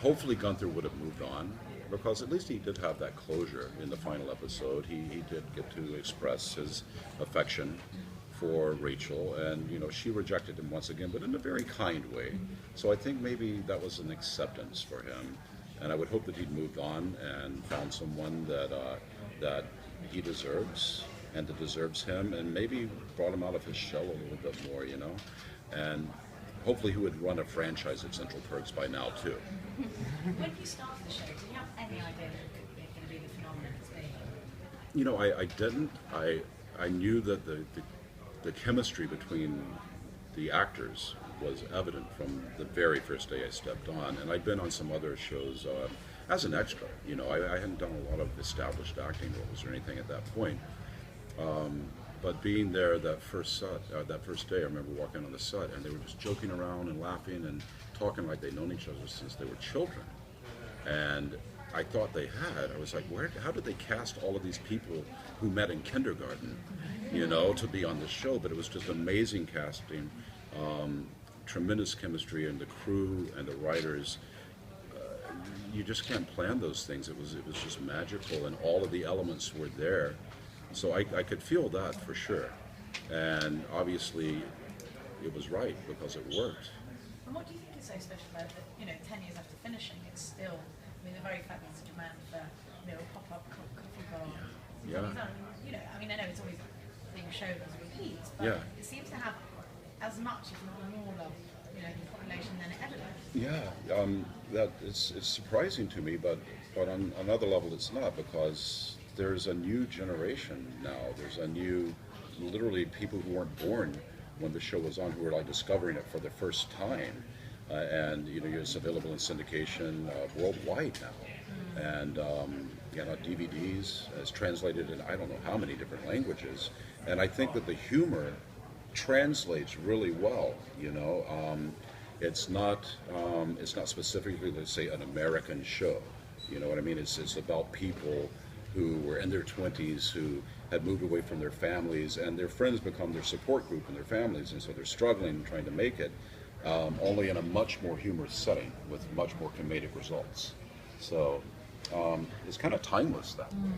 hopefully Gunther would have moved on, because at least he did have that closure in the final episode. He did get to express his affection for Rachel, and she rejected him once again, but in a very kind way. So I think maybe that was an acceptance for him, and I would hope that he'd moved on and found someone that he deserves and that deserves him, and maybe brought him out of his shell a little bit more, and hopefully he would run a franchise at Central Perks by now too. When you started the show, did you have any idea that it was going to be the phenomenon it's been? I didn't. I knew that the chemistry between the actors was evident from the very first day I stepped on, and I'd been on some other shows as an extra. I hadn't done a lot of established acting roles or anything at that point. But being there that first day, I remember walking on the set, and they were just joking around and laughing and talking like they'd known each other since they were children. And I thought they had. I was like, how did they cast all of these people who met in kindergarten, to be on the show? But it was just amazing casting, tremendous chemistry, and the crew and the writers. You just can't plan those things. It was just magical, and all of the elements were there. So I could feel that for sure, and obviously it was right because it worked. And what do you think is so special about it that, 10 years after finishing, it's still, the very fact that it's a demand for, a pop-up coffee bar. Yeah. I know it's always being shown as repeats, but it seems to have as much, if not more, of, the population than it ever did. That it's surprising to me, but on another level it's not, because there's a new generation now. There's literally people who weren't born when the show was on, who are like discovering it for the first time. And it's available in syndication worldwide now. And DVDs, it's translated in I don't know how many different languages. And I think that the humor translates really well. It's not specifically, let's say, an American show. You know what I mean? It's about people who were in their 20s, who had moved away from their families, and their friends become their support group in their families, and so they're struggling and trying to make it, only in a much more humorous setting with much more comedic results. So it's kind of timeless that way.